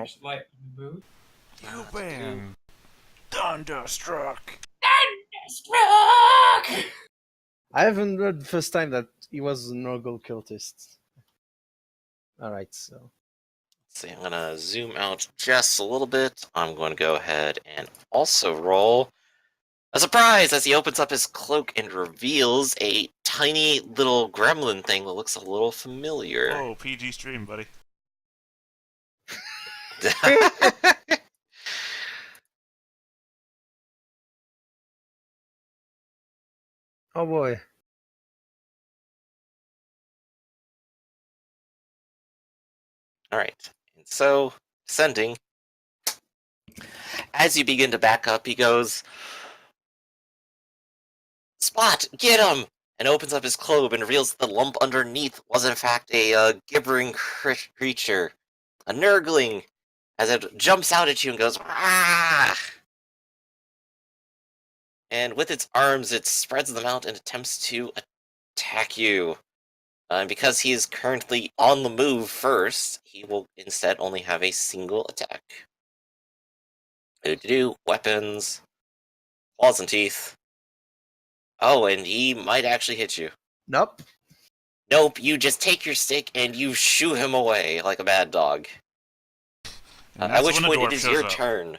There's light in the mood. You been thunderstruck. Struck! I haven't read the first time that he was an Nurgle cultist. Alright, so. See, I'm gonna zoom out just a little bit. I'm going to go ahead and also roll a surprise as he opens up his cloak and reveals a tiny little gremlin thing that looks a little familiar. Oh, PG stream, buddy. Oh boy. Alright, and so, descending, as you begin to back up, he goes, Spot, get him! And opens up his cloak and reveals that the lump underneath was in fact a gibbering creature, a nurgling, as it jumps out at you and goes, ah! And with its arms, it spreads them out and attempts to attack you. And because he is currently on the move first, he will instead only have a single attack. Weapons, claws and teeth. Oh, and he might actually hit you. Nope. Nope, you just take your stick and you shoo him away like a bad dog. At which point it is your turn.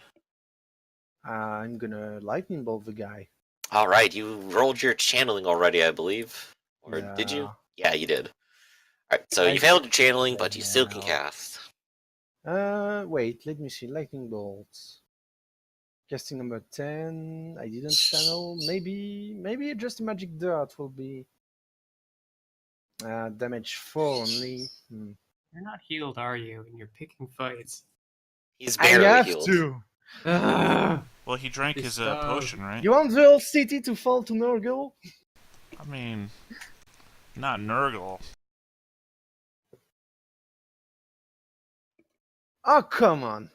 I'm gonna lightning bolt the guy. Alright, you rolled your channeling already, I believe. Or did you? Yeah, you did. Alright, so you failed your channeling, but you still can cast. Wait, let me see. Lightning bolts. Casting number 10. I didn't channel. Maybe just a magic dart will be damage 4 only. You're not healed, are you? And you're picking fights. He's I barely have healed. to. Well, he drank his potion, right? You want the old city to fall to Nurgle? I mean, not Nurgle. Oh, come on.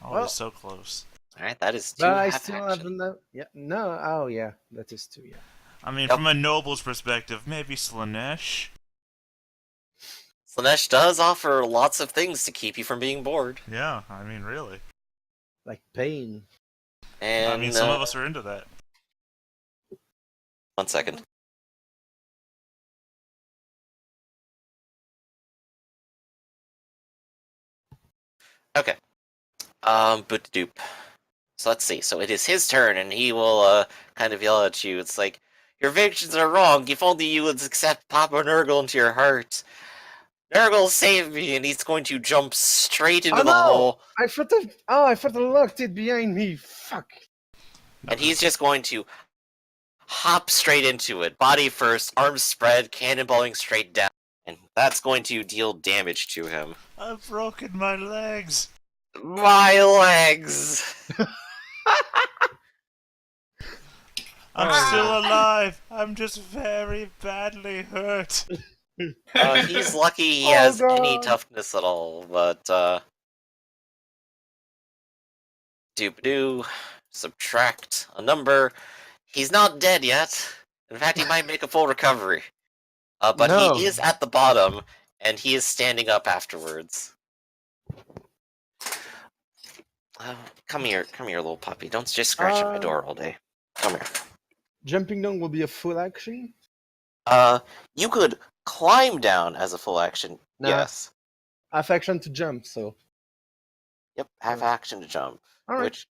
Oh, Well, he's so close. Alright, that is 2 But I half still action. haven't. Yeah, no. Oh, yeah, that is 2. Yeah. I mean, Yep. from a noble's perspective, maybe Slanesh. Slanesh does offer lots of things to keep you from being bored. Yeah, I mean, really. Like pain. And I mean, some of us are into that. 1 second. Okay. Boot-doop. So let's see. So it is his turn, and he will kind of yell at you. It's like, your victions are wrong. If only you would accept Papa Nurgle into your heart. Nurgle saved me, and he's going to jump straight into the hole. I thought I locked it behind me. Fuck. And he's just going to hop straight into it. Body first, arms spread, cannonballing straight down. And that's going to deal damage to him. I've broken my legs. My legs! I'm still alive. I'm just very badly hurt. He's lucky he Oh, has any God. toughness at all, but, doop-doo, subtract a number. He's not dead yet. In fact, he might make a full recovery. But No. he is at the bottom, and he is standing up afterwards. Come here, little puppy. Don't just scratch at my door all day. Come here. Jumping down will be a full action. You could climb down as a full action. Nah. Yes. Half action to jump. So. Yep, have action to jump. All right. Which...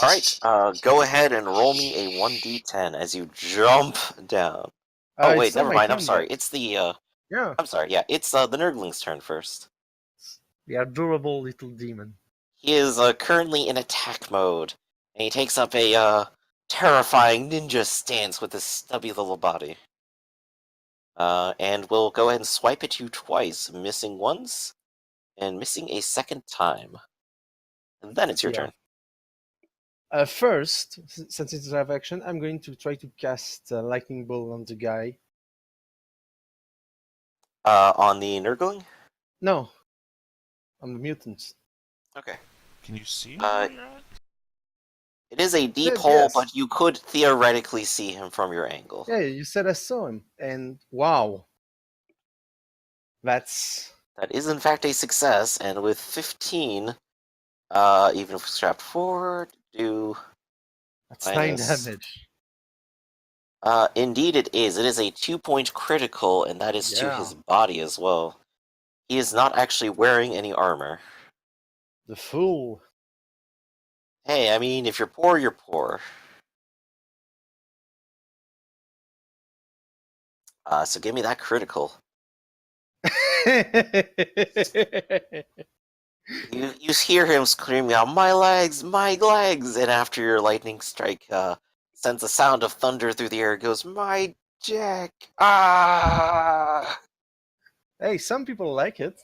Alright, go ahead and roll me a 1d10 as you jump down. Oh, wait, It's not never my mind, I'm turn sorry. yet. It's the, Yeah. I'm sorry, yeah, it's the Nurgling's turn first. The adorable little demon. He is currently in attack mode, and he takes up a terrifying ninja stance with his stubby little body. And we'll go ahead and swipe at you twice, missing once, and missing a second time. And then it's your turn. First, since it's half action, I'm going to try to cast lightning bolt on the guy. On the Nurgling? No, on the mutants. Okay. Can you see where you're at? It is a deep Yes, hole, yes. but you could theoretically see him from your angle. Yeah, you said I saw him, and wow, that's That is in fact a success, and with 15, even if we scrap 4, do That's 9 minus... damage. Indeed it is. It is a 2-point critical, and that is to Yeah. his body as well. He is not actually wearing any armor. The fool. Hey, I mean, if you're poor, you're poor. So give me that critical. You hear him screaming out, "My legs, my legs!" And after your lightning strike sends a sound of thunder through the air, it goes, "My Jack! Ah!" Hey, some people like it.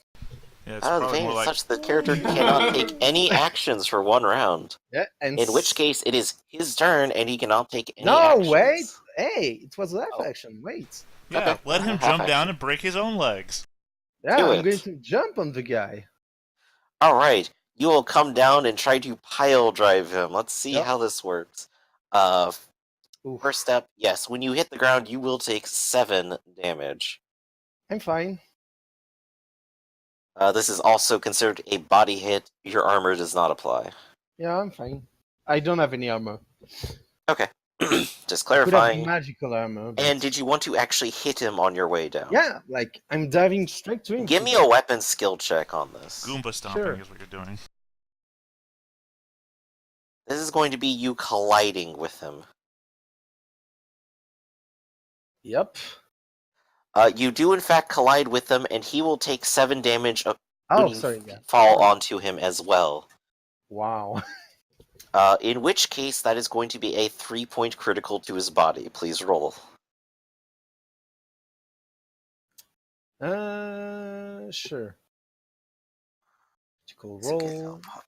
Yeah, it's The probably thing more is like... such the character cannot take any actions for 1 round. Yeah, and In which case, it is his turn, and he cannot take any no, actions. wait. Hey, it was live Oh. action. Wait. Yeah, Okay, let him half jump down action. and break his own legs. Yeah, Do I'm it. going to jump on the guy. Alright, you will come down and try to pile drive him. Let's see Yep. how this works. Oof. First step, yes, when you hit the ground, you will take 7 damage. I'm fine. This is also considered a body hit. Your armor does not apply. Yeah, I'm fine. I don't have any armor. Okay, just I could have clarifying. magical armor. But... And did you want to actually hit him on your way down? Yeah, like I'm diving straight to him. Give me a weapon skill check on this. Goomba stomping Sure. is what you're doing. This is going to be you colliding with him. Yep. You do in fact collide with him, and he will take 7 damage when Oh, you sorry. Yeah. fall onto him as well. Wow. In which case, that is going to be a 3-point critical to his body. Please roll. Sure. Critical It's a good roll. little puppy.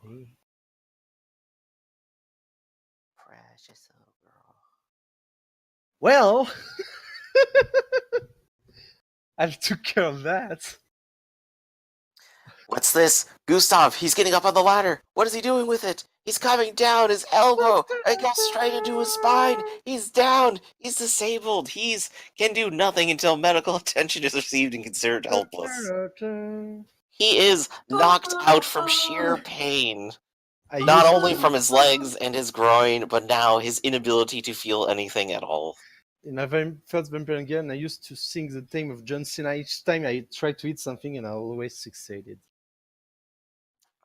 Body. Precious little girl. Well, I took care of that. What's this? Gustav, he's getting up on the ladder. What is he doing with it? He's coming down his elbow. It got straight into his spine. He's down. He's disabled. He's can do nothing until medical attention is received and considered helpless. He is knocked out from sheer pain. Not only from his legs and his groin, but now his inability to feel anything at all. In my first vampire game, I used to sing the theme of John Cena each time I tried to eat something, and I always succeeded.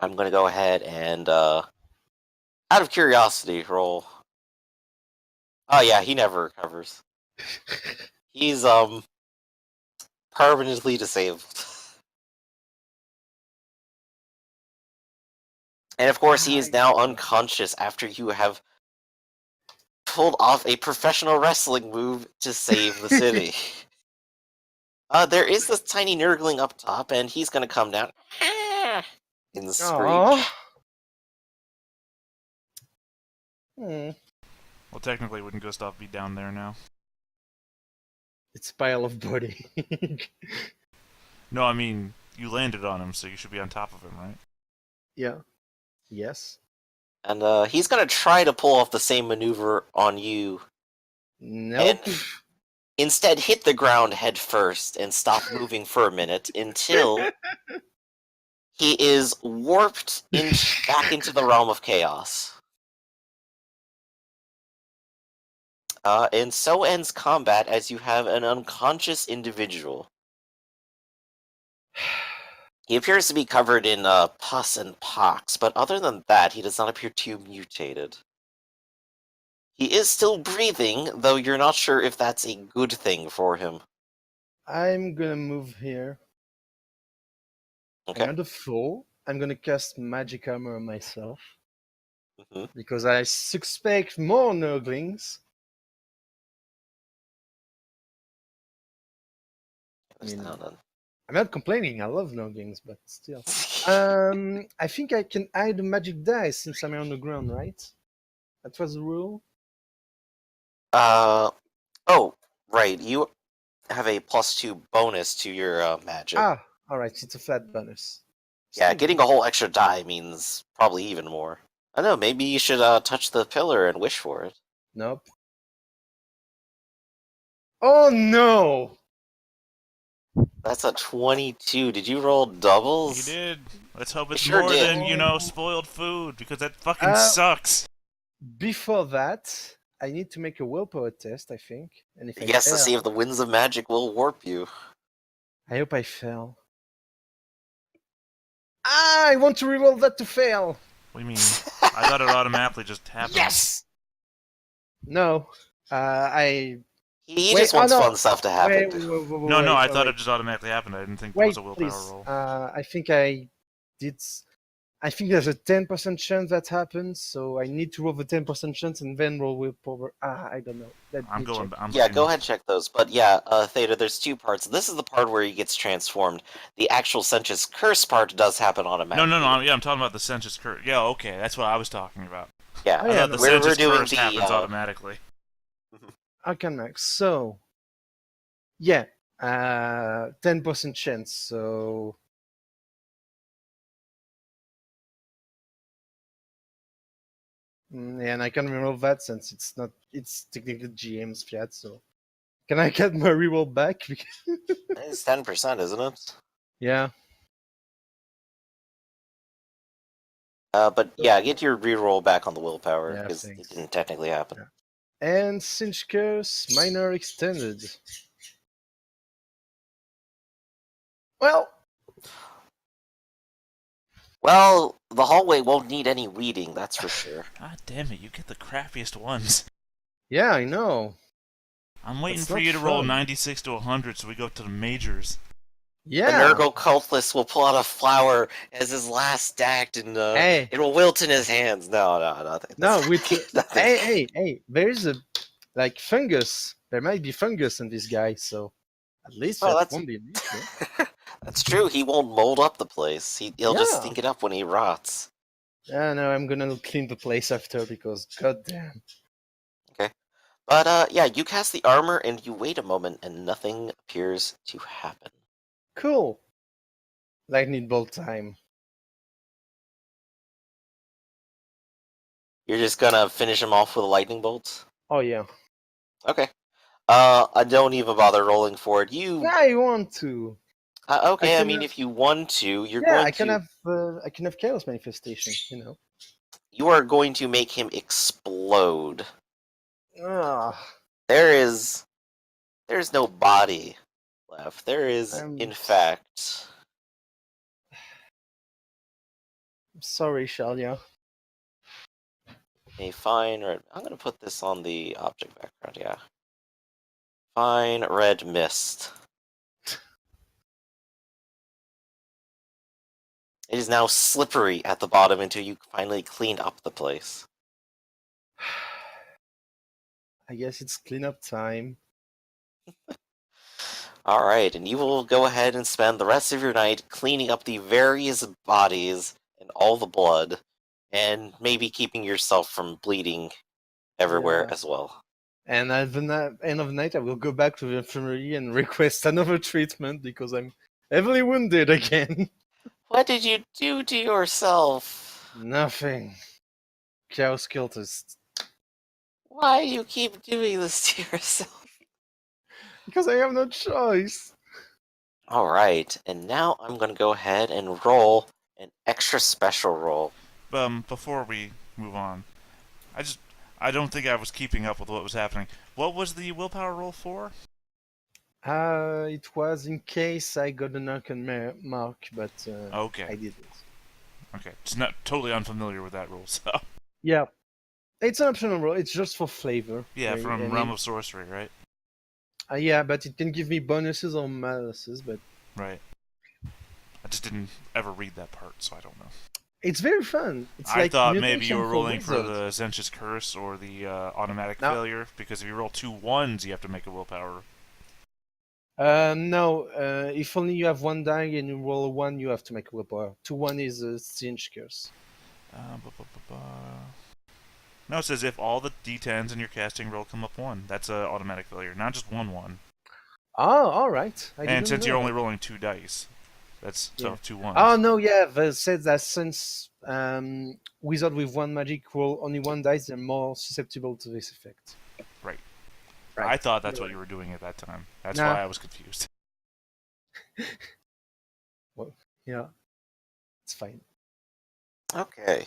I'm gonna go ahead and, out of curiosity, roll. Oh yeah, he never recovers. He's, permanently disabled. And of course, he is now unconscious after you have pulled off a professional wrestling move to save the city. There is this tiny nurgling up top, and he's gonna come down in the screech. Well, technically, wouldn't Gustav be down there now? It's a pile of body. No, I mean, you landed on him, so you should be on top of him, right? Yeah. Yes. And he's gonna try to pull off the same maneuver on you. Nope. And instead hit the ground head first and stop moving for a minute until he is warped back into the realm of chaos. And so ends combat as you have an unconscious individual. He appears to be covered in pus and pox, but other than that, he does not appear too mutated. He is still breathing, though you're not sure if that's a good thing for him. I'm gonna move here. Okay. I'm on the floor. I'm gonna cast magic armor on myself. Mm-hmm. Because I suspect more nurglings. I'm not complaining. I love nurglings, but still. I think I can add a magic dice since I'm on the ground, right? That was the rule. Oh, right. You have a +2 bonus to your magic. Ah, all right. It's a flat bonus. Yeah, getting a whole extra die means probably even more. I don't know. Maybe you should touch the pillar and wish for it. Nope. Oh no! That's a 22. Did you roll doubles? You did. Let's hope it's Sure more did. than, spoiled food, because that fucking Uh, sucks. Before that, I need to make a willpower test, I think. And if I Yes, to fail, see if the winds of magic will warp you. I hope I fail. I want to reroll that to fail. What do you mean? I thought it automatically just happened. Yes! No, I He Wait, just wants no. fun stuff to happen. No, I thought it just automatically happened. I didn't think there Wait, was a willpower please. roll. I think I did. I think there's a 10% chance that happens, so I need to roll the 10% chance and then roll willpower. I don't know. I'm going. Check. I'm Yeah, looking- go ahead, check those. But yeah, Theta, there's two parts. This is the part where he gets transformed. The actual Sensuous Curse part does happen No, automatically. I'm talking about the Sensuous Curse. Yeah, okay, that's what I was talking about. Yeah, Oh, I yeah, thought the no. we're Sensuous doing Curse the, happens automatically. Okay, Max. So, yeah, 10% chance. So, and I can reroll that since it's not. It's technically GM's fiat. So, can I get my reroll back? It's 10%, isn't it? Yeah. But yeah, get your reroll back on the willpower, Yeah, because it thanks. didn't technically happen. Yeah. And Cinch Curse minor extended. Well, Well, the hallway won't need any weeding, that's for sure. God damn it, you get the crappiest ones. yeah, I know. I'm waiting That's for not you to roll fun. 96 to 100 so we go to the majors. The Yeah. Nurgle cultist will pull out a flower as his last act, and Hey. it will wilt in his hands. No, nothing. No, with nothing. hey, there's a like fungus. There might be fungus in this guy, so at least Oh, that that's- won't be an issue. That's true. He won't mold up the place. He'll just Yeah. stink it up when he rots. Yeah, no, I'm gonna clean the place after because goddamn. But yeah, you cast the armor and you wait a moment, and nothing appears to happen. Cool. Lightning bolt time. You're just gonna finish him off with a lightning bolt. Oh yeah. Okay. I don't even bother rolling for it. I want to. Okay. I I can mean, have- if you want to, you're Yeah, going I can to. have I can have chaos manifestation. You are going to make him explode. Ah, There's no body left. There is, I'm- in fact. I'm sorry, Shalia. A fine red. I'm gonna put this on the object background. Yeah. Fine red mist. It is now slippery at the bottom until you finally clean up the place. I guess it's cleanup time. Alright, and you will go ahead and spend the rest of your night cleaning up the various bodies and all the blood, and maybe keeping yourself from bleeding everywhere Yeah. as well. And at the end of the night, I will go back to the infirmary and request another treatment because I'm heavily wounded again. What did you do to yourself? Nothing. Chaos cultist. Why do you keep doing this to yourself? Because I have no choice. Alright, and now I'm gonna go ahead and roll an extra special roll. Before we move on, I don't think I was keeping up with what was happening. What was the willpower roll for? It was in case I got a knock on mark, but Okay. I did it. Okay. It's not totally unfamiliar with that rule, so. Yeah. It's an optional roll. It's just for flavor. Yeah, right? from And Realm of Sorcery, right? yeah, but it can give me bonuses or maluses, but Right. I just didn't ever read that part, so I don't know. it's very fun. It's I like thought maybe you mutation were rolling for wizards. the Sensuous Curse or the automatic No. failure, because if you roll 2 1s, you have to make a willpower. No, if only you have one die and you roll a 1, you have to make a willpower. 2-1 is a Cinch Curse. No, it says if all the d10s in your casting roll come up 1. That's an automatic failure, not just 1 1. Oh, alright. And since you're only rolling 2 dice, that's Yeah. 2 1s. Oh, no, yeah, they said that since wizard with one magic roll only one dice, they're more susceptible to this effect. Right. Right. I thought that's what you were doing at that time. That's Nah. why I was confused. Well, yeah, it's fine. Okay.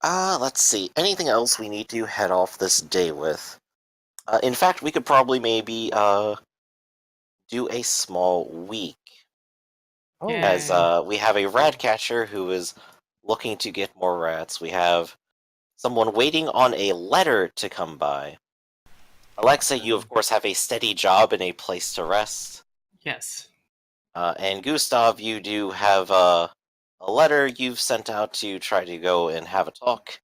Let's see. Anything else we need to head off this day with? In fact, we could probably maybe do a small week, Oh, as Yay. we have a rat catcher who is looking to get more rats. We have someone waiting on a letter to come by. Alexa, you of course have a steady job and a place to rest. Yes. And Gustav, you do have a letter you've sent out to try to go and have a talk.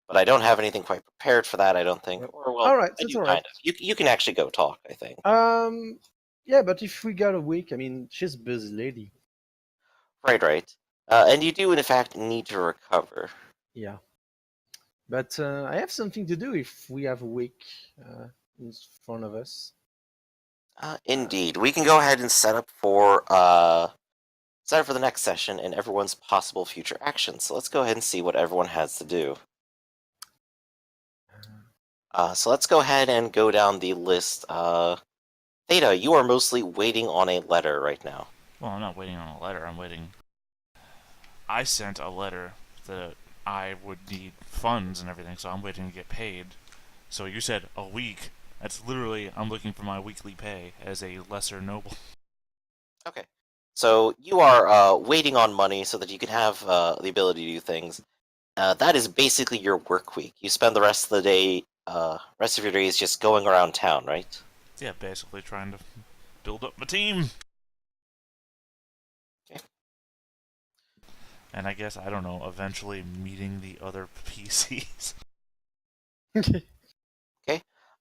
But I don't have anything quite prepared for that, I don't think. Yep. Or, well, all right, I that's do all kind right. of. You can actually go talk, I think. Yeah, but if we got a week, I mean, she's a busy lady. Right. And you do, in fact, need to recover. Yeah, but I have something to do if we have a week in front of us. Indeed. We can go ahead and set up for the next session and everyone's possible future actions. So let's go ahead and see what everyone has to do. So let's go ahead and go down the list. Theta, you are mostly waiting on a letter right now. Well, I'm not waiting on a letter. I'm waiting. I sent a letter that I would need funds and everything, so I'm waiting to get paid. So you said a week. That's literally, I'm looking for my weekly pay as a lesser noble. Okay. So you are waiting on money so that you can have the ability to do things. That is basically your work week. You spend the rest of the day, rest of your days just going around town, right? Yeah, basically trying to build up my team. Okay. And I guess, I don't know, eventually meeting the other PCs. Okay.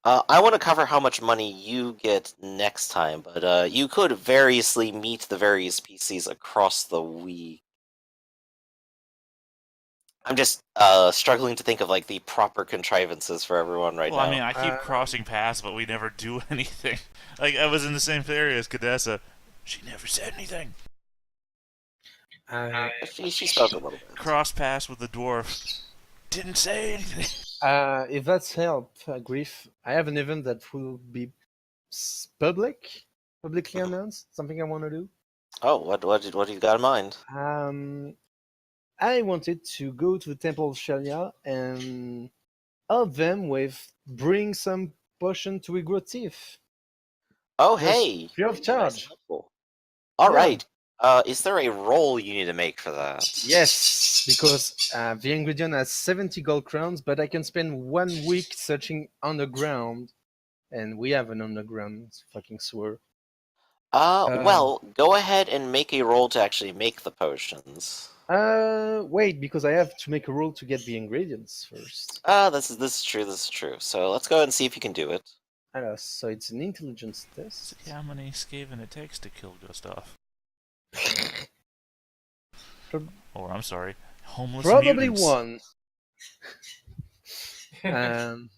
I want to cover how much money you get next time, but you could variously meet the various PCs across the week. I'm just struggling to think of like the proper contrivances for everyone right Well, now. I mean, I keep crossing paths, but we never do anything. Like, I was in the same area as Cadessa. She never said anything. She spoke a little bit. Cross paths with the dwarf. Didn't say anything. If that's help, Griff, I have an event that will be publicly announced. Something I want to do. Oh, what do you got in mind? I wanted to go to the Temple of Shelia and help them with bring some potion to Igro Thief. Oh, Just hey, free of you'd be nice and charge. helpful. All Yeah. right. Is there a roll you need to make for that? Yes, because the ingredient has 70 gold crowns, but I can spend 1 week searching underground, and we have an underground fucking sewer. Well, go ahead and make a roll to actually make the potions. Wait, because I have to make a roll to get the ingredients first. This is true. This is true. So let's go ahead and see if you can do it. So it's an intelligence test. See how many Skaven it takes to kill Gustav. Or, I'm sorry, homeless Probably mutants. one. Um,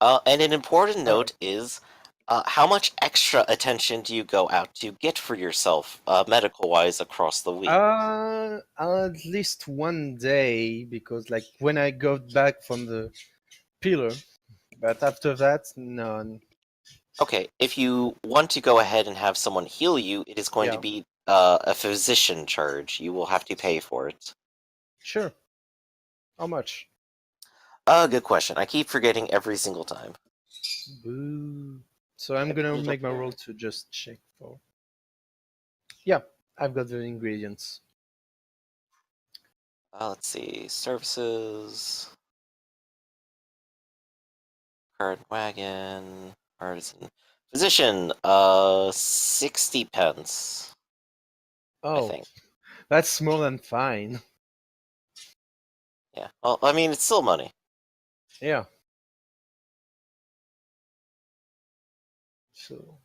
And an important note is, how much extra attention do you go out to get for yourself, medical-wise, across the week? at least 1 day, because like when I got back from the pillar, but after that, none. Okay, if you want to go ahead and have someone heal you, it is going to Yeah. be a physician charge. You will have to pay for it. Sure. How much? Good question. I keep forgetting every single time. Boo. So I'm gonna make my roll to just check for. Yeah, I've got the ingredients. Let's see. Services. Card wagon. Artisan. Physician. 60 pence. I Oh, think. that's more than fine. Yeah. Well, I mean, it's still money. Yeah. So,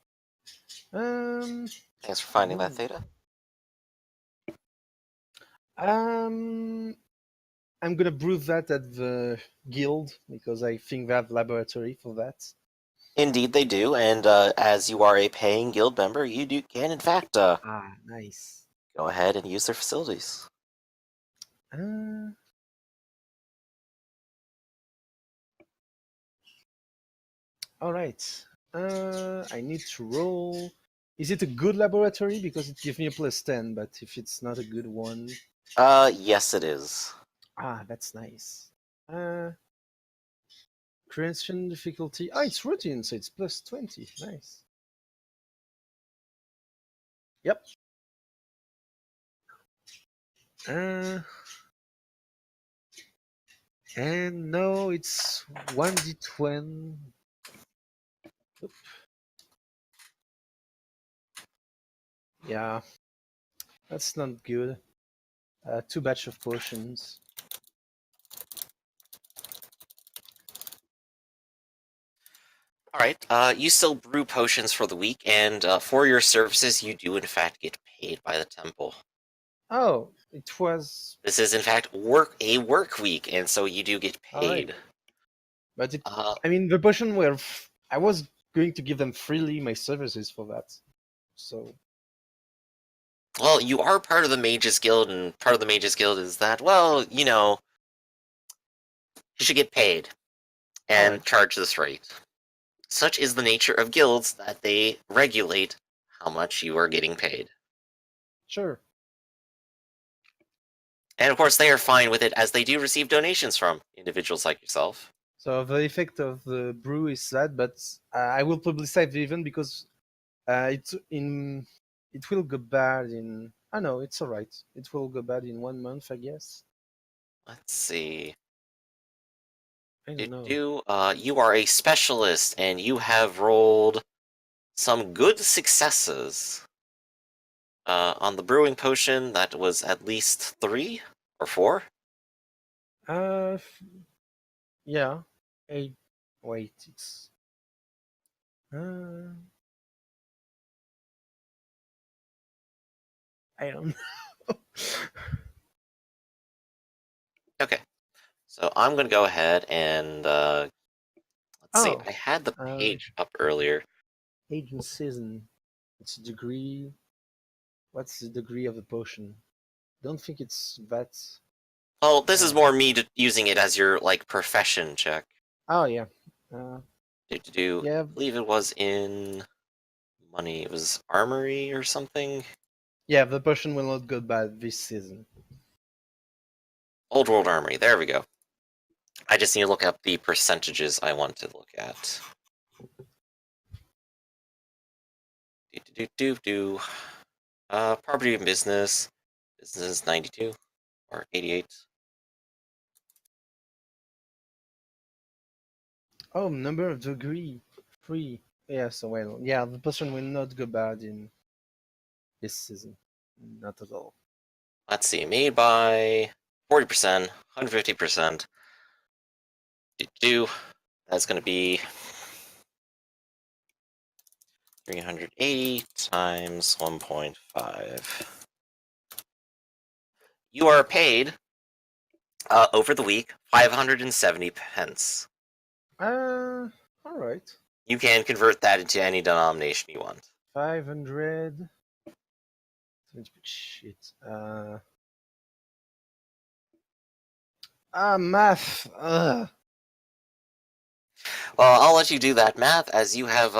Thanks for finding that, Theta. I'm gonna brew that at the guild because I think they have laboratory for that. Indeed, they do, and as you are a paying guild member, you can, in fact, Nice. go ahead and use their facilities. All right. I need to roll Is it a good laboratory? Because it gives me a +10, but if it's not a good one, Yes, it is. that's nice. Creation difficulty. It's routine, so it's +20. Nice. Yep. And no, it's 1d20. Oop. Yeah, that's not good. 2 batch of potions. All right. You still brew potions for the week, and for your services, you do in fact get paid by the temple. Oh, it was This is in fact a work week, and so you do get alright. paid. But Uh, I mean, the potion were. I was going to give them freely my services for that. So well, you are part of the Mages Guild, and part of the Mages Guild is that, well, you should get paid and alright, charge this rate. Such is the nature of guilds that they regulate how much you are getting paid. sure. And of course, they are fine with it as they do receive donations from individuals like yourself. So the effect of the brew is sad, but I will publicize the event because it will go bad in. Oh no, it's alright. It will go bad in 1 month, I guess. Let's see. I don't know. You are a specialist, and you have rolled some good successes. On the brewing potion, that was at least 3 or 4. Uh, yeah. Wait, it's. Uh, I don't know. Okay, so I'm going to go ahead and let's see. Oh, I had the uh, page up earlier. age and season. It's a degree. What's the degree of the potion? Don't think it's that. Well, this is more me using it as your like profession check. Oh yeah. Uh, yeah. I believe it was in money. It was armory or something. Yeah, the potion will not go bad this season. Old World Armory. There we go. I just need to look up the percentages I want to look at. Property and business. Business 92 or 88. Oh, number of degree 3. Yeah, so well, yeah, the potion will not go bad in this season. Not at all. Let's see. Made by 40%, 150%. That's going to be 380 times 1.5. You are paid over the week 570 pence. All right. You can convert that into any denomination you want. 500. Shit. Math. Well, I'll let you do that math as you have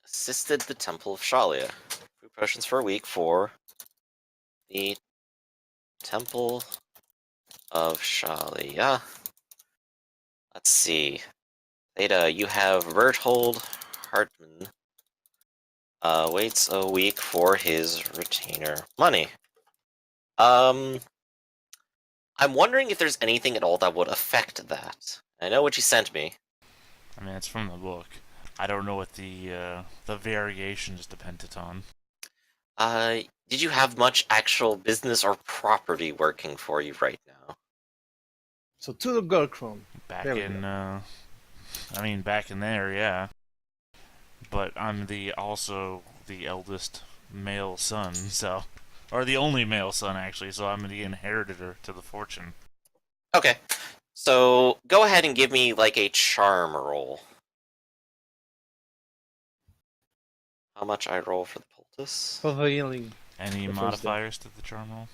assisted the Temple of Shalia. 3 potions for a week for the Temple of Shalia. Let's see. Theta, you have Berthold Hartmann waits a week for his retainer money. I'm wondering if there's anything at all that would affect that. I know what you sent me. I mean, it's from the book. I don't know what the variation is dependent on. Did you have much actual business or property working for you right now? So to the gold crown. Back There we in, go. back in there, yeah. But I'm also the eldest male son, so, or the only male son actually. So I'm the inheritor to the fortune. Okay, so go ahead and give me like a charm roll. How much I roll for the poultice? For the healing. Any The first modifiers to the charm roll?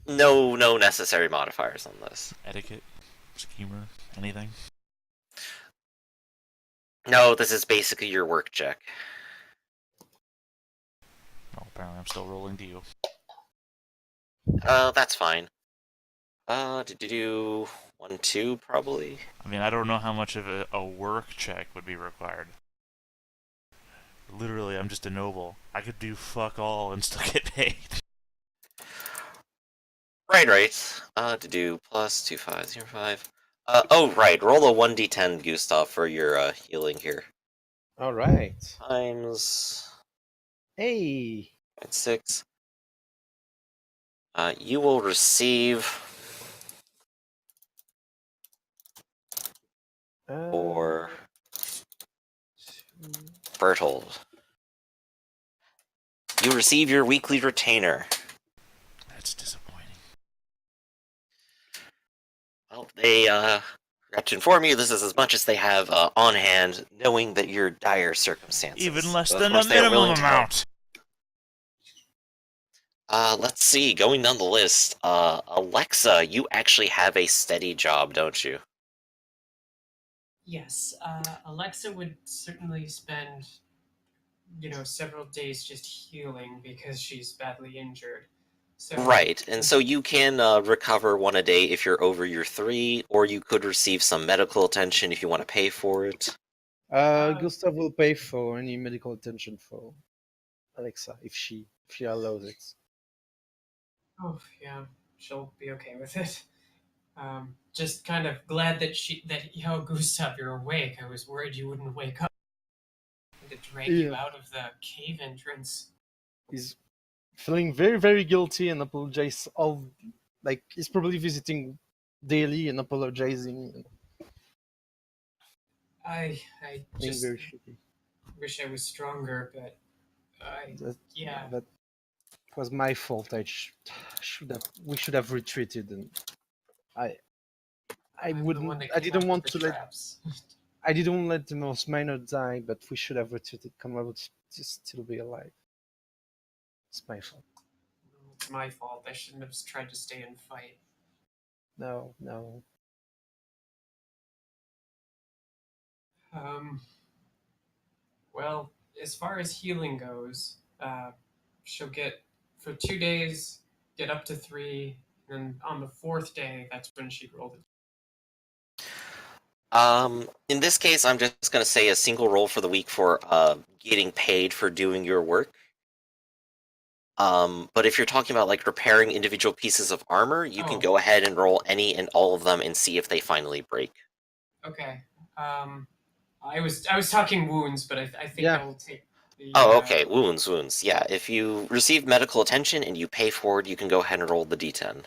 No necessary modifiers on this. Etiquette, schemer, anything? No, this is basically your work check. Oh, apparently I'm still rolling to you. That's fine. Did you do 1, 2 probably? I mean, I don't know how much of a work check would be required. Literally, I'm just a noble. I could do fuck all and still get paid. Right. To do plus 2, 5, 0, 5. Oh, right. Roll a 1d10, Gustav, for your healing here. All right. Times Hey. 0.6. You will receive for Berthold. You receive your weekly retainer. That's disappointing. Well, they forgot to inform you this is as much as they have on hand, knowing that your dire circumstances. Even less So, of than course, a they are minimum willing to help. amount. Let's see. Going down the list, Alexa, you actually have a steady job, don't you? Yes, Alexa would certainly spend, several days just healing because she's badly injured. So Right, and so you can recover 1 a day if you're over your 3, or you could receive some medical attention if you want to pay for it. Gustav will pay for any medical attention for Alexa if she allows it. Oh yeah, she'll be okay with it. Just kind of glad that Gustav, you're awake. I was worried you wouldn't wake up to drag you Yeah. out of the cave entrance. He's feeling very, very guilty and apologize all like he's probably visiting daily and apologizing and I being just very shitty. wish I was stronger, but yeah. That was my fault. We should have retreated, and I I'm the one wouldn't. that I came didn't up with want the to let. traps. I didn't let the most minor die, but we should have retreated. Come, I would just still be alive. It's my fault. It's my fault. I shouldn't have tried to stay and fight. No, no. Um, well, as far as healing goes, she'll get for 2 days, get up to 3, and on the 4th day, that's when she'd roll it. In this case, I'm just going to say a single roll for the week for getting paid for doing your work. But if you're talking about like repairing individual pieces of armor, you can Oh. go ahead and roll any and all of them and see if they finally break. Okay. I was talking wounds, but I think Yeah. I will take the. Oh, okay. Wounds. Yeah, if you receive medical attention and you pay for it, you can go ahead and roll the d10.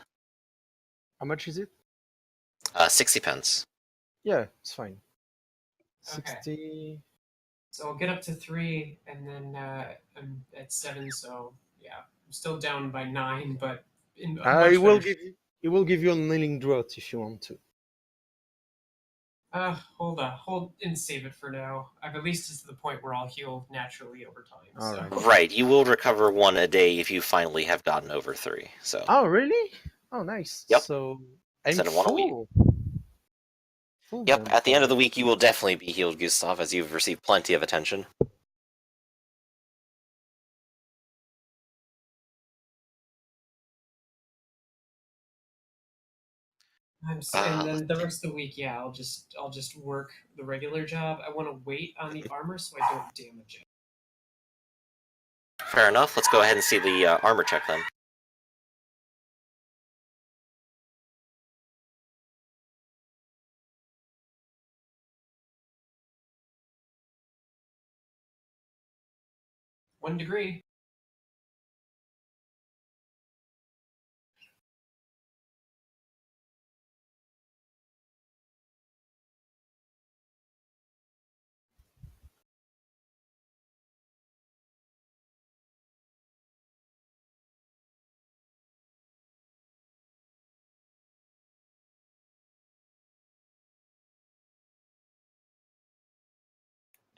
How much is it? 60 pence. Yeah, it's fine. Okay. 60. So I'll get up to 3, and then I'm at 7. So yeah, I'm still down by 9, but in a much I will better. He will give you a kneeling draught if you want to. Hold and save it for now. I've at least it's to the point where I'll heal naturally over time. All So. right. Right, you will recover 1 a day if you finally have gotten over 3. So, Oh, really? Oh, nice. Yep. So I'm Instead of 1 a week. Full Yep, then at the end of for- the week, you will definitely be healed, Gustav, as you've received plenty of attention. And then the rest of the week, yeah, I'll just work the regular job. I want to wait on the armor so I don't damage it. Fair enough. Let's go ahead and see the armor check then. One degree.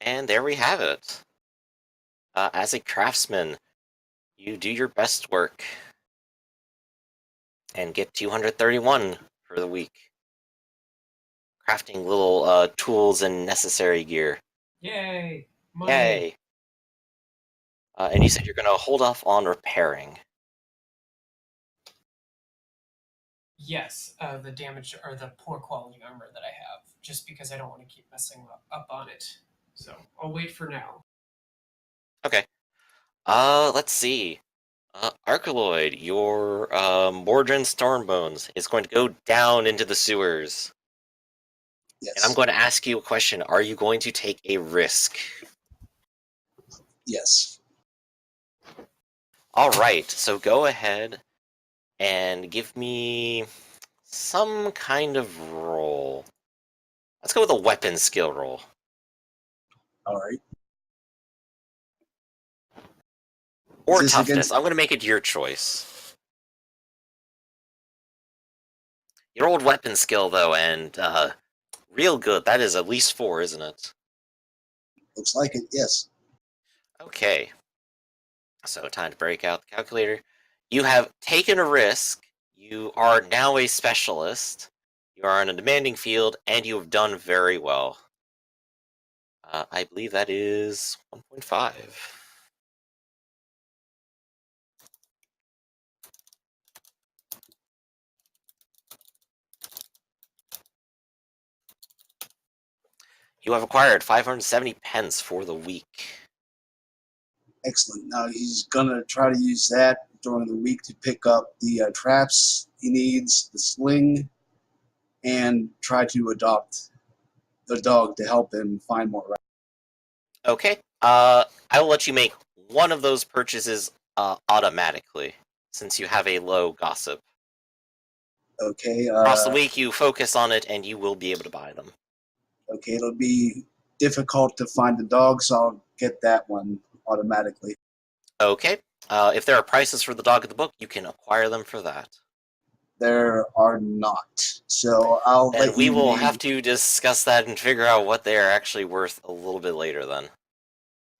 And there we have it. As a craftsman, you do your best work and get 231 for the week. Crafting little tools and necessary gear. Yay! Money. Yay! And you said you're gonna hold off on repairing. Yes, the damaged or the poor quality armor that I have, just because I don't want to keep messing up on it. So I'll wait for now. Okay. Let's see. Arcaloid, your Mordrin Stormbones is going to go down into the sewers. Yes. And I'm going to ask you a question. Are you going to take a risk? Yes. Alright, so go ahead and give me some kind of roll. Let's go with a weapon skill roll. All right. Or Is this toughness. against- I'm going to make it your choice. You rolled weapon skill, though, and real good. That is at least 4, isn't it? Looks like it. Yes. Okay. So time to break out the calculator. You have taken a risk. You are now a specialist. You are in a demanding field, and you have done very well. I believe that is 1.5. You have acquired 570 pence for the week. Excellent. Now he's gonna try to use that during the week to pick up the traps he needs, the sling, and try to adopt the dog to help him find more rats. Okay. I will let you make one of those purchases automatically, since you have a low gossip. Okay. Across the week, you focus on it, and you will be able to buy them. Okay. It'll be difficult to find the dog, so I'll get that one automatically. Okay. If there are prices for the dog in the book, you can acquire them for that. There are not. So I'll And let we you will name- have to discuss that and figure out what they are actually worth a little bit later then.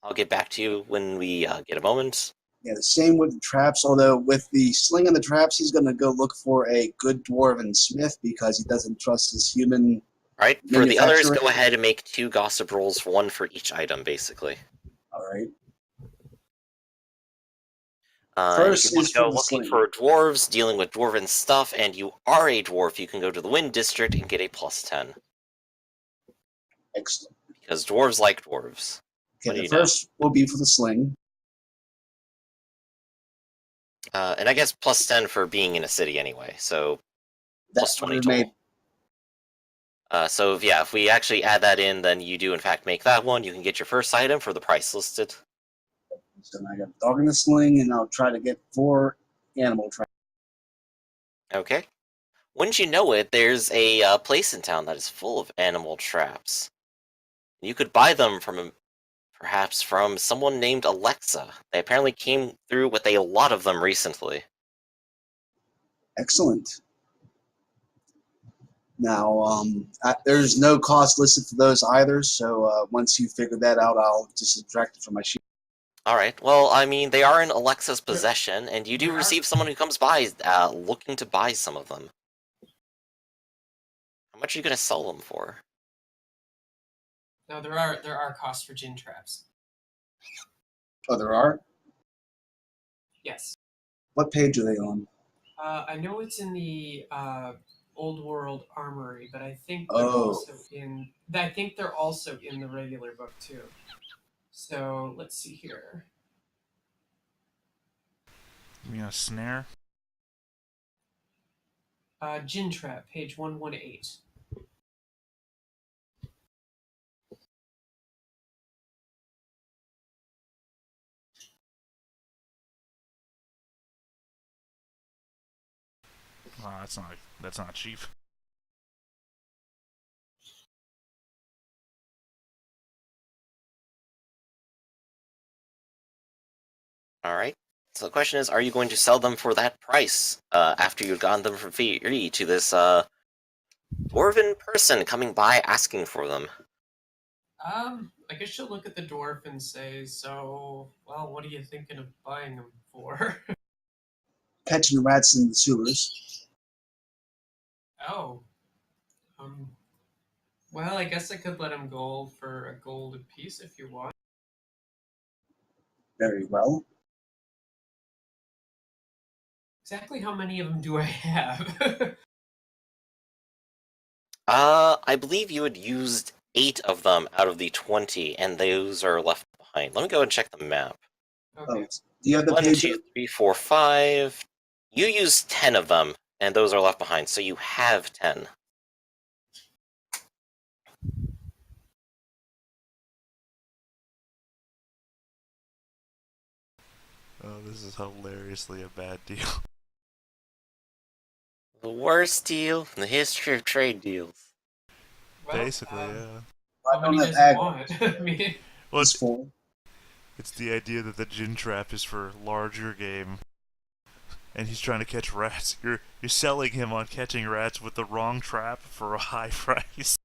I'll get back to you when we get a moment. Yeah, the same with the traps, although with the sling and the traps, he's going to go look for a good dwarven smith because he doesn't trust his human. Alright, for the others, Manufacturing. go ahead and make 2 gossip rolls, 1 for each item, basically. All right. And First if you want is to go for the looking sling. for dwarves, dealing with dwarven stuff, and you are a dwarf, you can go to the Wind District and get a +10. Excellent. Because dwarves like dwarves. What Okay, do the you know? first will be for the sling. And I guess +10 for being in a city anyway, so That plus would 20 have total. made. So yeah, if we actually add that in, then you do in fact make that one. You can get your first item for the price listed. So I got a dog in the sling, and I'll try to get 4 animal traps. Okay. Wouldn't you know it, there's a place in town that is full of animal traps. You could buy them from perhaps from someone named Alexa. They apparently came through with a lot of them recently. Excellent. Now, there's no cost listed for those either. So once you figure that out, I'll just subtract it from my sheet. Alright, well, I mean, they are in Alexa's possession, and you do receive someone who comes by looking to buy some of them. How much are you going to sell them for? No, there are costs for gin traps. Oh, there are. Yes. What page are they on? I know it's in the Old World Armory, but I think they're Oh. also in. I think they're also in the regular book too. So let's see here. You mean a snare? Gin trap, page 118. Wow, that's not cheap. Alright. So the question is, are you going to sell them for that price after you've gotten them for free to this dwarven person coming by asking for them? I guess she'll look at the dwarf and say, "So, well, what are you thinking of buying them for?" Catching rats in the sewers. Oh, um, Well, I guess I could let him go for a gold apiece if you want. Very well. Exactly how many of them do I have? I believe you had used 8 of them out of the 20, and those are left behind. Let me go and check the map. Okay. Oh, do you have the 1, page? 2, 3, 4, 5. You used 10 of them, and those are left behind, so you have 10. Oh, this is hilariously a bad deal. The worst deal in the history of trade deals. Well, Basically, yeah. how many I does don't he have want? I mean, Well, It's 4. it's the idea that the gin trap is for larger game, and he's trying to catch rats. You're selling him on catching rats with the wrong trap for a high price.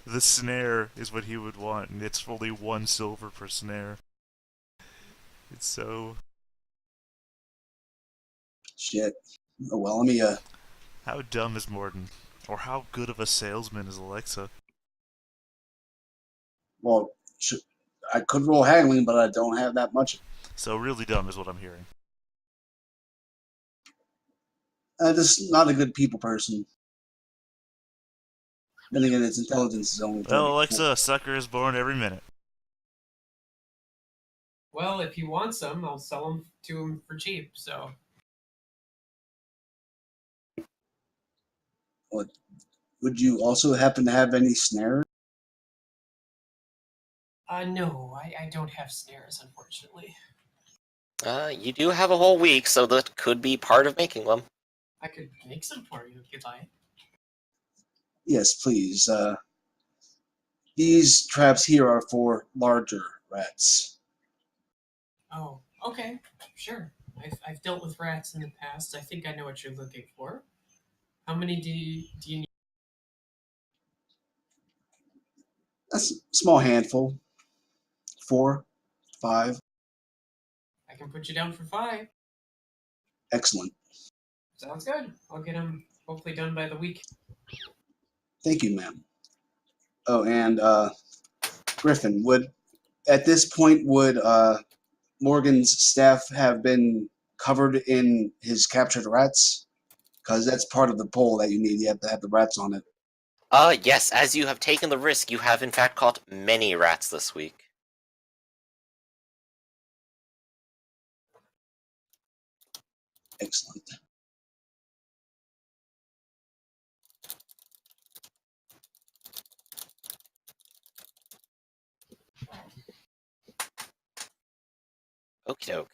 The snare is what he would want, and it's only 1 silver per snare. It's so... Shit. Oh well, let me How dumb is Morden? Or how good of a salesman is Alexa? well, I could roll haggling, but I don't have that much. So really dumb is what I'm hearing. Just not a good people person. Then again, its intelligence is only 34. Well, Alexa, a sucker is born every minute. well, if he wants them, I'll sell them to him for cheap. So, Would you also happen to have any snares? no, I don't have snares, unfortunately. You do have a whole week, so that could be part of making them. I could make some for you if you'd like. Yes, please. These traps here are for larger rats. Oh, okay, sure. I've dealt with rats in the past. I think I know what you're looking for. How many do you need? That's a small handful. 4, 5. I can put you down for 5. Excellent. Sounds good. I'll get them hopefully done by the week. Thank you, ma'am. Oh, and Griffin, at this point would Morgan's staff have been covered in his captured rats? Because that's part of the poll that you need. You have to have the rats on it. Yes, as you have taken the risk, you have in fact caught many rats this week. Excellent. Okie doke.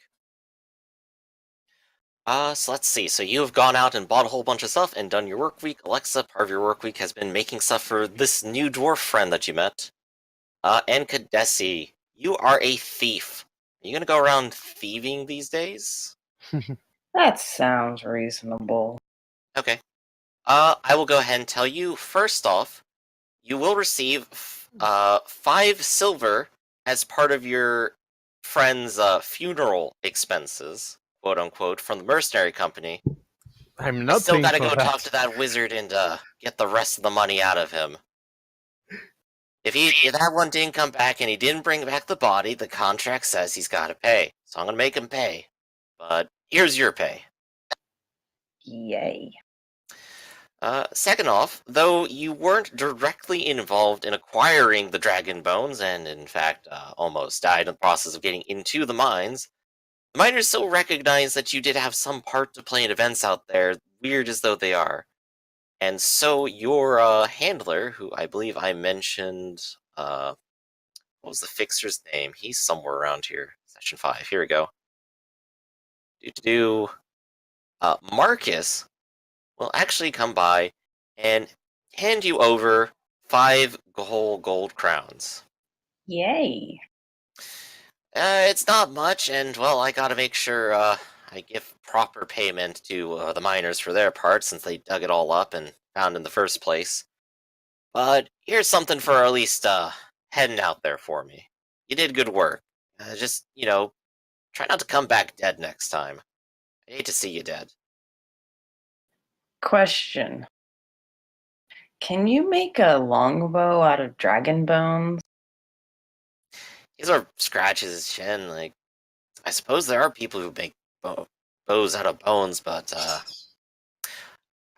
So let's see. So you have gone out and bought a whole bunch of stuff and done your work week. Alexa, part of your work week has been making stuff for this new dwarf friend that you met. And Kadesi, you are a thief. Are you gonna go around thieving these days? That sounds reasonable. Okay. I will go ahead and tell you, first off, you will receive 5 silver as part of your friend's funeral expenses, quote unquote, from the mercenary company. I'm I not still paying gotta for go that. talk to that wizard and get the rest of the money out of him. If that one didn't come back and he didn't bring back the body, the contract says he's gotta pay. So I'm gonna make him pay. But here's your pay. Yay. Second off, though you weren't directly involved in acquiring the dragon bones, and in fact almost died in the process of getting into the mines, the miners still recognize that you did have some part to play in events out there, weird as though they are. And so your handler, who I believe I mentioned, what was the fixer's name? He's somewhere around here. Session 5. Here we go. Marcus will actually come by and hand you over 5 whole gold crowns. Yay. It's not much, and well, I gotta make sure I give proper payment to the miners for their part since they dug it all up and found in the first place. But here's something for at least heading out there for me. You did good work. Just, try not to come back dead next time. I hate to see you dead. Question. Can you make a longbow out of dragon bones? He sort of scratches his chin, like, I suppose there are people who make bows out of bones, but,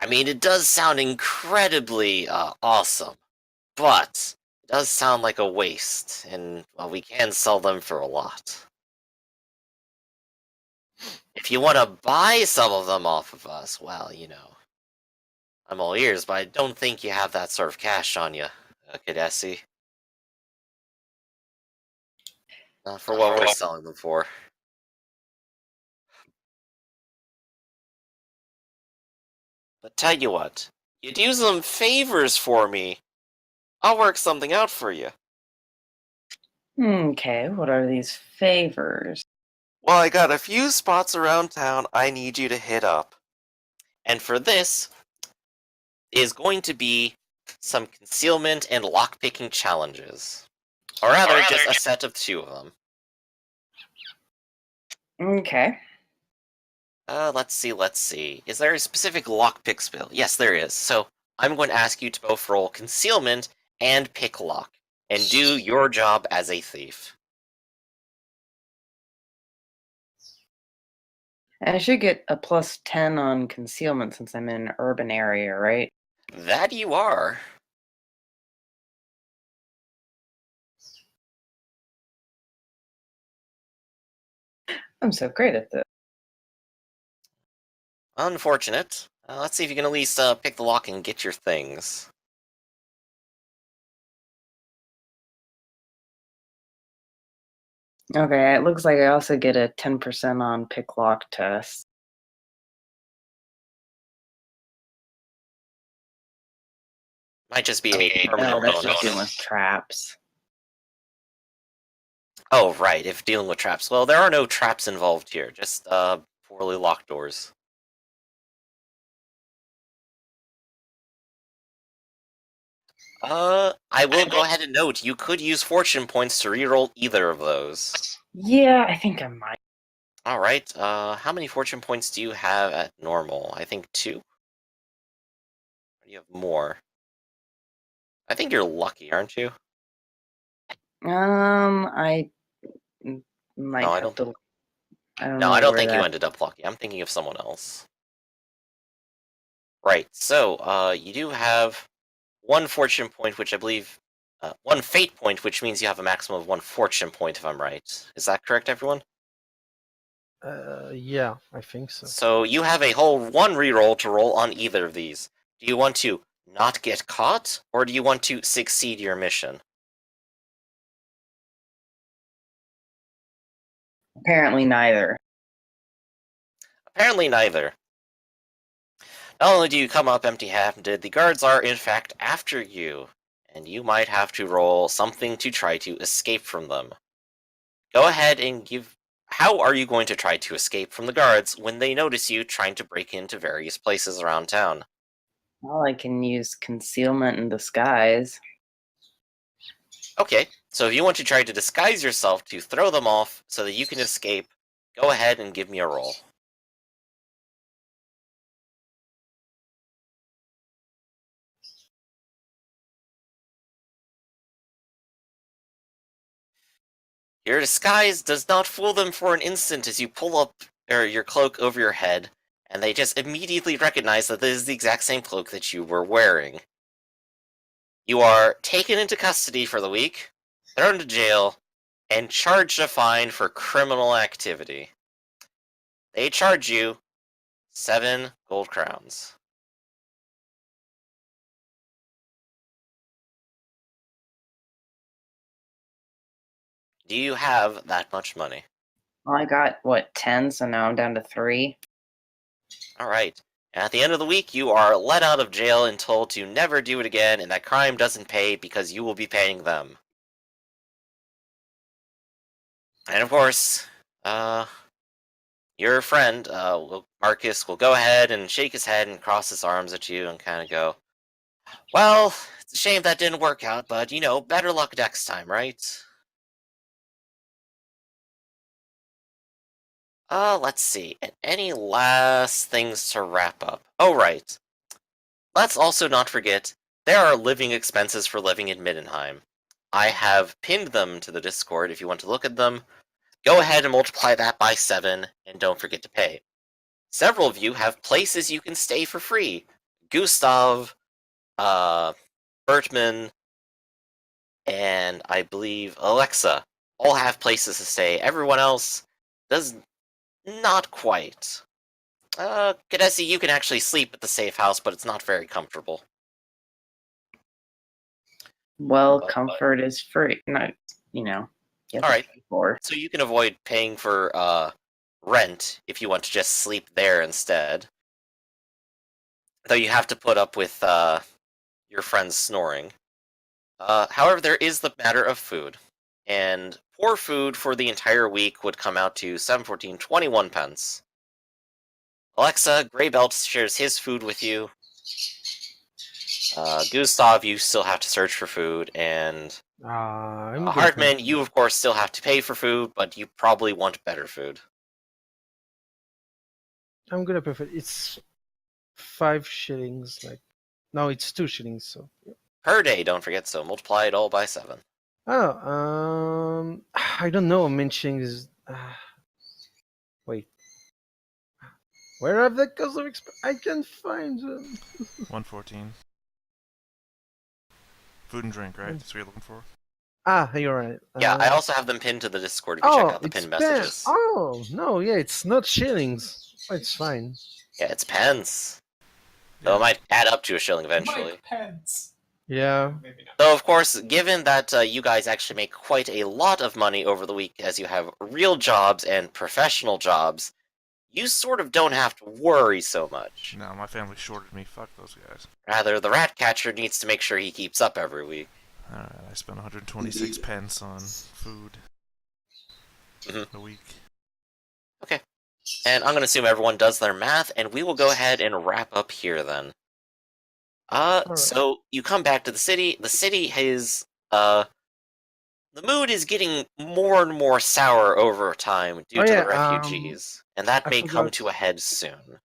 I mean, it does sound incredibly, awesome, but it does sound like a waste, and, well, we can sell them for a lot. If you want to buy some of them off of us, well, I'm all ears, but I don't think you have that sort of cash on you, Kadesi. Not for what we're selling them for. But tell you what, you do some favors for me, I'll work something out for you. Okay, what are these favors? Well, I got a few spots around town I need you to hit up. And for this is going to be some concealment and lockpicking challenges. Or rather, just a set of 2 of them. Okay. Let's see. Is there a specific lockpick skill? Yes, there is. So, I'm going to ask you to both roll concealment and pick lock. And do your job as a thief. I should get a +10 on concealment since I'm in an urban area, right? That you are. I'm so great at this. Unfortunate. Let's see if you can at least pick the lock and get your things. Okay, it looks like I also get a 10% on pick lock test. Might just be a Oh, permanent that's just bonus. dealing with traps. Oh, right, if dealing with traps. Well, there are no traps involved here, just poorly locked doors. I will go ahead and note, you could use fortune points to reroll either of those. Yeah, I think I might. Alright, how many fortune points do you have at normal? I think 2? Or do you have more? I think you're lucky, aren't you? I might No, I have don't to. think. I don't No, know I don't where think you that. ended up lucky. I'm thinking of someone else. Right, so, you do have 1 fortune point, which I believe. 1 fate point, which means you have a maximum of 1 fortune point, if I'm right. Is that correct, everyone? Yeah, I think so. So you have a whole 1 reroll to roll on either of these. Do you want to not get caught, or do you want to succeed your mission? Apparently, neither. Apparently neither. Not only do you come up empty-handed, the guards are in fact after you, and you might have to roll something to try to escape from them. Go ahead and give. How are you going to try to escape from the guards when they notice you trying to break into various places around town? Well, I can use concealment and disguise. Okay, so if you want to try to disguise yourself to throw them off so that you can escape, go ahead and give me a roll. Your disguise does not fool them for an instant as you pull up your cloak over your head, and they just immediately recognize that this is the exact same cloak that you were wearing. You are taken into custody for the week, thrown to jail, and charged a fine for criminal activity. They charge you 7 gold crowns. Do you have that much money? Well, I got, what, 10, so now I'm down to 3. Alright. And at the end of the week, you are let out of jail and told to never do it again, and that crime doesn't pay because you will be paying them. And of course, your friend, Marcus, will go ahead and shake his head and cross his arms at you and kind of go, well, it's a shame that didn't work out, but, better luck next time, right? Let's see. Any last things to wrap up? Oh, right. Let's also not forget there are living expenses for living in Middenheim. I have pinned them to the Discord if you want to look at them. Go ahead and multiply that by 7, and don't forget to pay. Several of you have places you can stay for free. Gustav, Bertman, and I believe Alexa all have places to stay. Everyone else does not quite. Kadesi, you can actually sleep at the safe house, but it's not very comfortable. Well, But- comfort is free. No, you know. You have to Alright. pay for it. So you can avoid paying for rent if you want to just sleep there instead. Though you have to put up with your friends snoring. However, there is the matter of food. And poor food for the entire week would come out to 714.21 pence. Alexa, Greybelt shares his food with you. Gustav, you still have to search for food, and I'm good, Hartman, thank you of course still have to pay for food, but you probably want better food. I'm gonna prefer. It's 5 shillings. Like, no, it's 2 shillings. So. Per day, don't forget, so multiply it all by 7. Oh, I don't know. Mentioning is. Wait. Where have the cost of I can find them. 114. Food and drink, right? That's what you're looking for. Ah, you're right. Yeah, I also have them pinned to the Discord if you check out the it's pinned messages. Oh no, yeah, it's not shillings. It's fine. Yeah, it's pence. Though it might add up to a shilling eventually. Mike Pence. Yeah. Maybe not. Though, of course, given that you guys actually make quite a lot of money over the week as you have real jobs and professional jobs, you sort of don't have to worry so much. No, my family shorted me. Fuck those guys. Rather, the rat catcher needs to make sure he keeps up every week. Alright, I spent 126 pence on food a week. And I'm going to assume everyone does their math, and we will go ahead and wrap up here then. So you come back to the city. The city is, the mood is getting more and more sour over time due to the refugees, and that I may come forgot. to a head soon.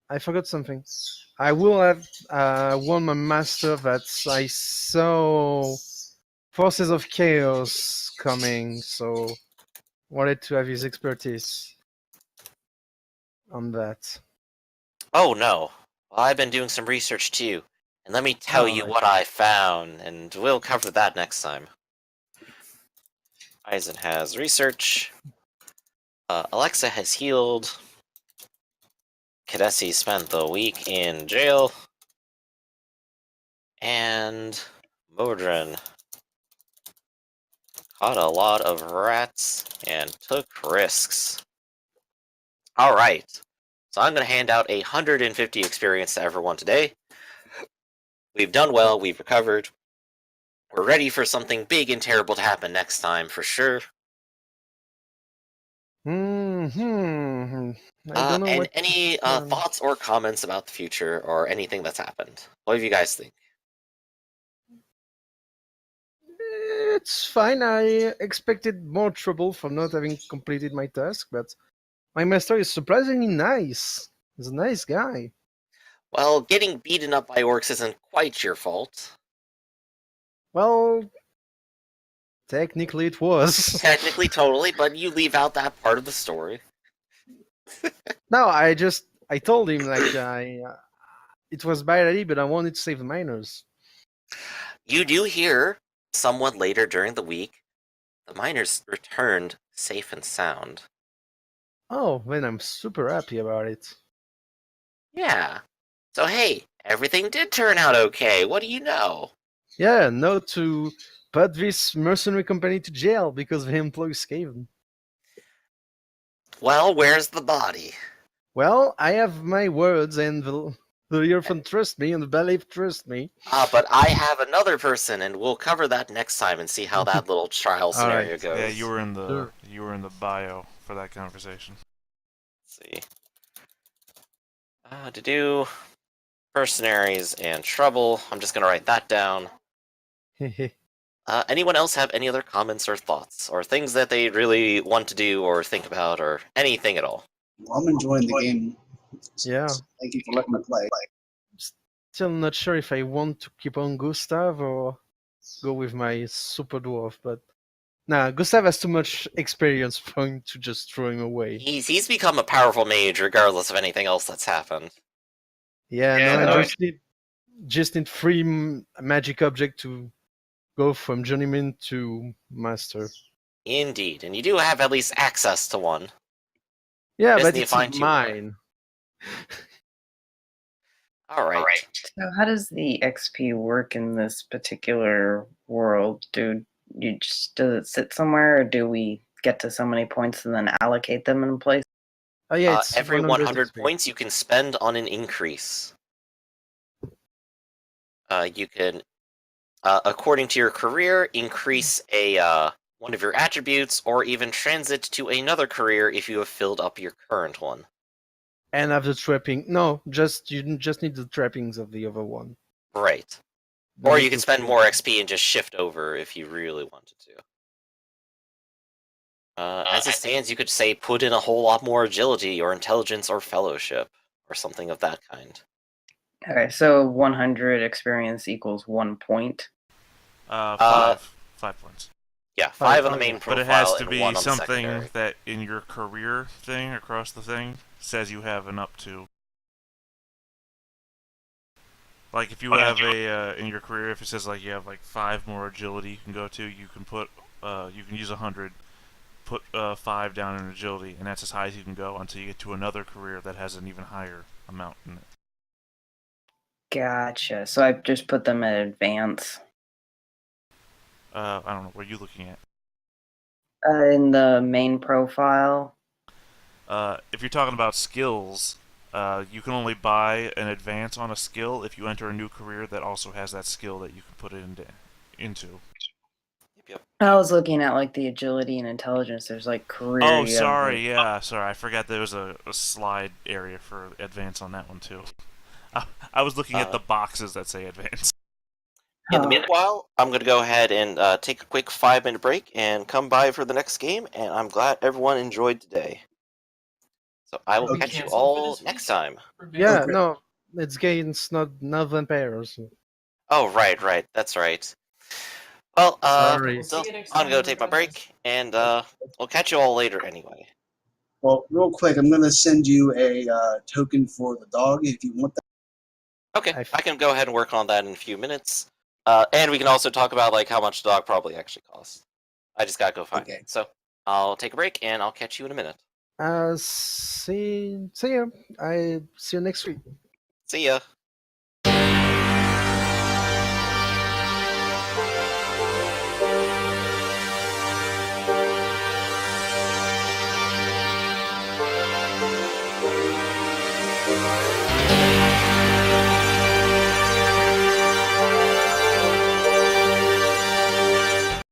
I forgot something. I will have warned my master that I saw forces of chaos coming, so wanted to have his expertise on that. Oh no, well, I've been doing some research too, and let me tell you Alright. what I found, and we'll cover that next time. Eisen has research. Alexa has healed. Kadesi spent the week in jail. And Modron caught a lot of rats and took risks. Alright, so I'm going to hand out 150 experience to everyone today. We've done well, we've recovered. We're ready for something big and terrible to happen next time, for sure. Hmm. I don't know And what. any thoughts or comments about the future or anything that's happened? What do you guys think? It's fine. I expected more trouble for not having completed my task, but my master is surprisingly nice. He's a nice guy. Well, getting beaten up by orcs isn't quite your fault. Well, technically it was. Technically, totally, but you leave out that part of the story. No, I told him like it was bad idea, but I wanted to save the miners. You do hear somewhat later during the week, the miners returned safe and sound. Oh, then I'm super happy about it. Yeah. So hey, everything did turn out okay. What do you know? Yeah, no to put this mercenary company to jail because the employees gave them. Well, where's the body? Well, I have my words, and the Earthman trust me, and the Belief trust me. But I have another person, and we'll cover that next time and see how that little trial scenario Alright. goes. Yeah, you were in the Sure. bio for that conversation. Let's see. To do mercenaries and trouble. I'm just gonna write that down. Anyone else have any other comments or thoughts, or things that they really want to do or think about, or anything at all? Well, I'm enjoying the game. Yeah. Thank you for letting me play. still not sure if I want to keep on Gustav or go with my super dwarf, but nah, Gustav has too much experience for him to just throw him away. He's become a powerful mage regardless of anything else that's happened. Yeah, Yeah, no, no, I just need 3 magic object to go from journeyman to master. Indeed, and you do have at least access to one. Yeah, Just but need to it's find 2 more. mine. Alright. So how does the XP work in this particular world? Does it sit somewhere, or do we get to so many points and then allocate them in a place? Oh yeah, it's Every 100 XP. points you can spend on an increase. You can, according to your career, increase one of your attributes, or even transit to another career if you have filled up your current one. And have the trapping. No, you just need the trappings of the other one. Right. Don't Or need you can to spend fill more it. XP and just shift over if you really wanted to. As it stands, you could say put in a whole lot more agility or intelligence or fellowship or something of that kind. Okay, so 100 experience equals 1 point. 5 points. Yeah, 5 on the okay. main profile But it has to and be 1 on the something secondary. that in your career thing across the thing says you have an up to. Like if you have a in your career, if it says like you have like 5 more agility you can go to, you can put you can use 100, put 5 down in agility, and that's as high as you can go until you get to another career that has an even higher amount in it. Gotcha. So I just put them at advance. I don't know. What are you looking at? In the main profile. If you're talking about skills, you can only buy an advance on a skill if you enter a new career that also has that skill that you can put it into. Yep. I was looking at like the agility and intelligence. There's like career. Oh, you have, sorry. like- Yeah, sorry. I forgot there was a slide area for advance on that one too. I was looking at the boxes that say advance. In the Oh. meanwhile, I'm going to go ahead and take a quick 5-minute break and come by for the next game, and I'm glad everyone enjoyed today. So I will We catch you canceled for all this next week? time. Yeah, Okay. no, it's gains, not vampires. Oh, right, that's right. Well, Sorry. still, See you next I'm time, going to take my Professor. break, and we'll catch you all later anyway. Well, real quick, I'm going to send you a token for the dog if you want that. Okay, I f- I can go ahead and work on that in a few minutes. And we can also talk about like how much the dog probably actually costs. I just gotta go find Okay. it. So I'll take a break and I'll catch you in a minute. see ya. I see you next week. See ya.